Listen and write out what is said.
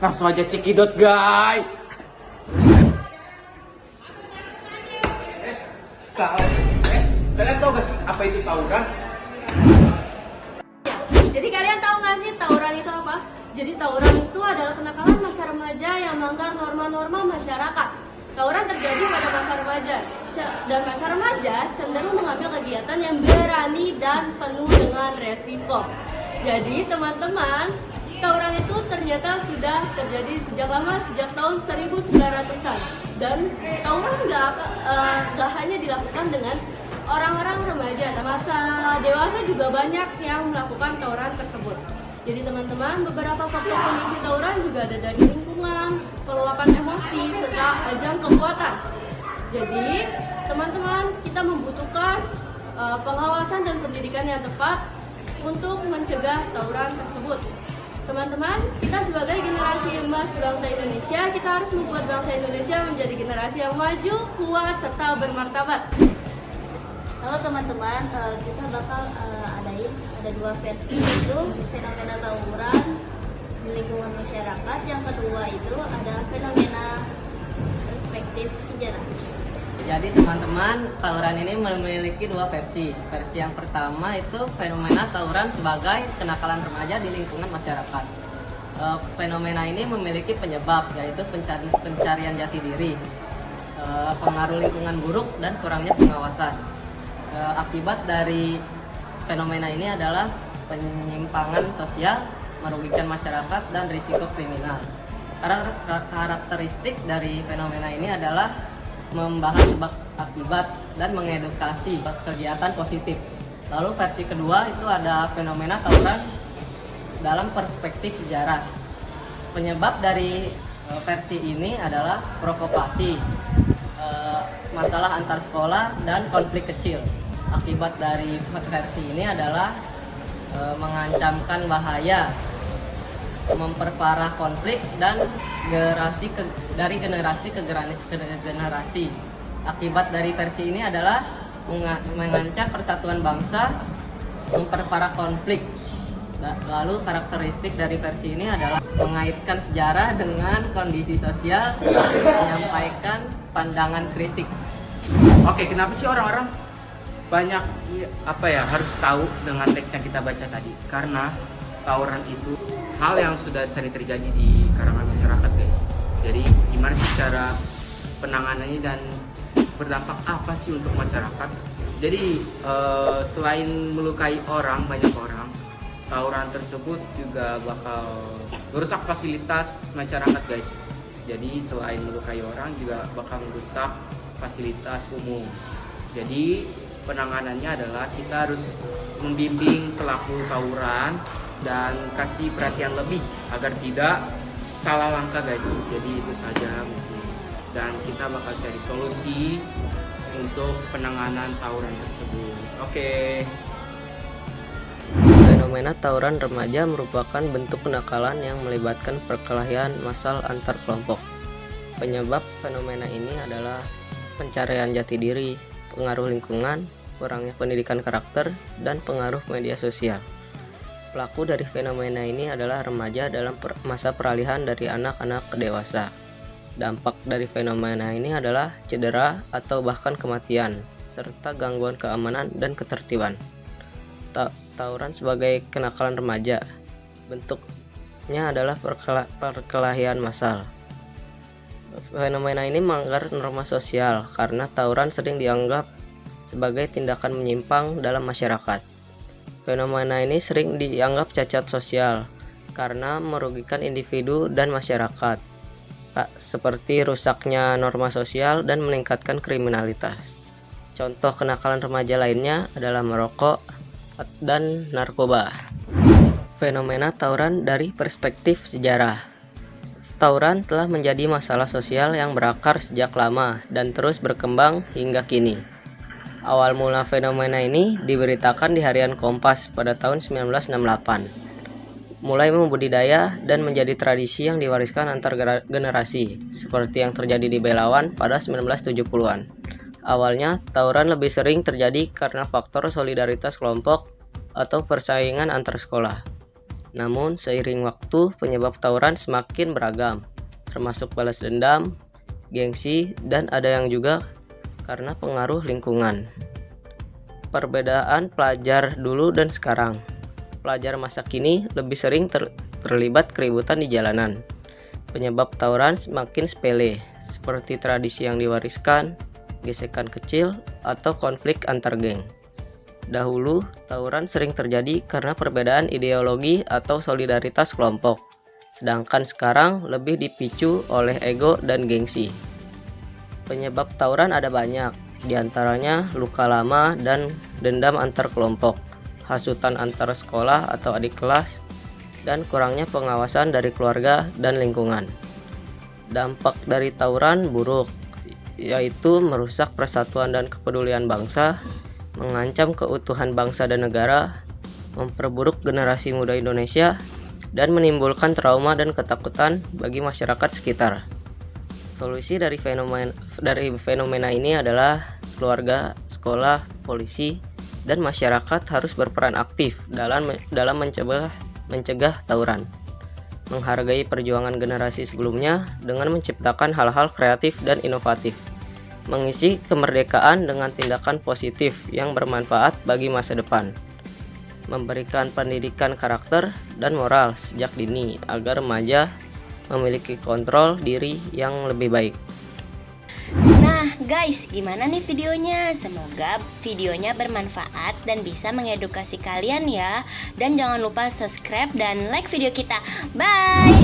Langsung aja cekidot guys. Kalian tahu gak sih apa itu tawuran? Ya, jadi kalian tahu nggak sih tawuran itu apa? Jadi tawuran itu adalah kenakalan masa remaja yang melanggar norma-norma masyarakat. Tawuran terjadi pada masa remaja, dan masa remaja cenderung mengambil kegiatan yang berani dan penuh dengan resiko. Jadi teman-teman, tawuran itu ternyata sudah terjadi sejak lama, sejak tahun 1900-an. Dan tawuran nggak hanya dilakukan dengan orang-orang remaja, masa dewasa juga banyak yang melakukan tawuran tersebut. Jadi teman-teman, beberapa faktor pemicu tawuran juga ada dari lingkungan, peluapan emosi, serta ajang kekuatan. Jadi teman-teman, kita membutuhkan pengawasan dan pendidikan yang tepat untuk mencegah tawuran tersebut. Teman-teman, kita sebagai generasi emas bangsa Indonesia, kita harus membuat bangsa Indonesia menjadi generasi yang maju, kuat, serta bermartabat. Halo teman-teman, kita bakal ada dua versi, itu fenomena tawuran di lingkungan masyarakat. Yang kedua itu ada fenomena perspektif sejarah. Jadi teman-teman, tawuran ini memiliki dua versi. Versi yang pertama itu fenomena tawuran sebagai kenakalan remaja di lingkungan masyarakat. Fenomena ini memiliki penyebab, yaitu pencarian jati diri, pengaruh lingkungan buruk, dan kurangnya pengawasan. Akibat dari fenomena ini adalah penyimpangan sosial, merugikan masyarakat, dan risiko kriminal. Karakteristik dari fenomena ini adalah membahas sebab akibat dan mengedukasi kegiatan positif. Lalu versi kedua itu ada fenomena tawuran dalam perspektif sejarah. Penyebab dari versi ini adalah provokasi, masalah antar sekolah, dan konflik kecil. Akibat dari versi ini adalah mengancamkan bahaya, memperparah konflik, dan dari generasi ke generasi. Akibat dari versi ini adalah mengancam persatuan bangsa, memperparah konflik. Lalu karakteristik dari versi ini adalah mengaitkan sejarah dengan kondisi sosial, menyampaikan pandangan kritik. Oke, kenapa sih orang-orang banyak harus tahu dengan teks yang kita baca tadi? Karena tawuran itu hal yang sudah sering terjadi di kalangan masyarakat guys. Jadi gimana sih cara penanganannya dan berdampak apa sih untuk masyarakat? Jadi selain melukai banyak orang, tawuran tersebut juga bakal merusak fasilitas masyarakat guys. Jadi selain melukai orang juga bakal merusak fasilitas umum. Jadi penanganannya adalah kita harus membimbing pelaku tawuran dan kasih perhatian lebih agar tidak salah langkah guys. Jadi itu saja mungkin, dan kita bakal cari solusi untuk penanganan tawuran tersebut. Oke. Fenomena tawuran remaja merupakan bentuk kenakalan yang melibatkan perkelahian massal antar kelompok. Penyebab fenomena ini adalah pencarian jati diri, pengaruh lingkungan, kurangnya pendidikan karakter, dan pengaruh media sosial. Pelaku dari fenomena ini adalah remaja dalam masa peralihan dari anak-anak ke dewasa. Dampak dari fenomena ini adalah cedera atau bahkan kematian, serta gangguan keamanan dan ketertiban. Tawuran sebagai kenakalan remaja, bentuknya adalah perkelahian massal. Fenomena ini melanggar norma sosial karena tawuran sering dianggap sebagai tindakan menyimpang dalam masyarakat. Fenomena ini sering dianggap cacat sosial karena merugikan individu dan masyarakat, seperti rusaknya norma sosial dan meningkatkan kriminalitas. Contoh kenakalan remaja lainnya adalah merokok dan narkoba. Fenomena tawuran dari perspektif sejarah. Tawuran telah menjadi masalah sosial yang berakar sejak lama dan terus berkembang hingga kini. Awal mula fenomena ini diberitakan di harian Kompas pada tahun 1968. Mulai membudidaya dan menjadi tradisi yang diwariskan antar generasi, seperti yang terjadi di Belawan pada 1970-an. Awalnya, tawuran lebih sering terjadi karena faktor solidaritas kelompok atau persaingan antar sekolah. Namun seiring waktu penyebab tawuran semakin beragam, termasuk balas dendam, gengsi, dan ada yang juga karena pengaruh lingkungan. Perbedaan pelajar dulu dan sekarang. Pelajar masa kini lebih sering terlibat keributan di jalanan. Penyebab tawuran semakin sepele, seperti tradisi yang diwariskan, gesekan kecil, atau konflik antar geng. Dahulu, tawuran sering terjadi karena perbedaan ideologi atau solidaritas kelompok, sedangkan sekarang lebih dipicu oleh ego dan gengsi. Penyebab tawuran ada banyak, diantaranya luka lama dan dendam antar kelompok, hasutan antar sekolah atau adik kelas, dan kurangnya pengawasan dari keluarga dan lingkungan. Dampak dari tawuran buruk, yaitu merusak persatuan dan kepedulian bangsa, mengancam keutuhan bangsa dan negara, memperburuk generasi muda Indonesia, dan menimbulkan trauma dan ketakutan bagi masyarakat sekitar. Solusi dari fenomena ini adalah keluarga, sekolah, polisi, dan masyarakat harus berperan aktif dalam mencegah tawuran, menghargai perjuangan generasi sebelumnya dengan menciptakan hal-hal kreatif dan inovatif, mengisi kemerdekaan dengan tindakan positif yang bermanfaat bagi masa depan, memberikan pendidikan karakter dan moral sejak dini agar remaja memiliki kontrol diri yang lebih baik. Nah guys, gimana nih videonya? Semoga videonya bermanfaat dan bisa mengedukasi kalian ya. Dan jangan lupa subscribe dan like video kita. Bye!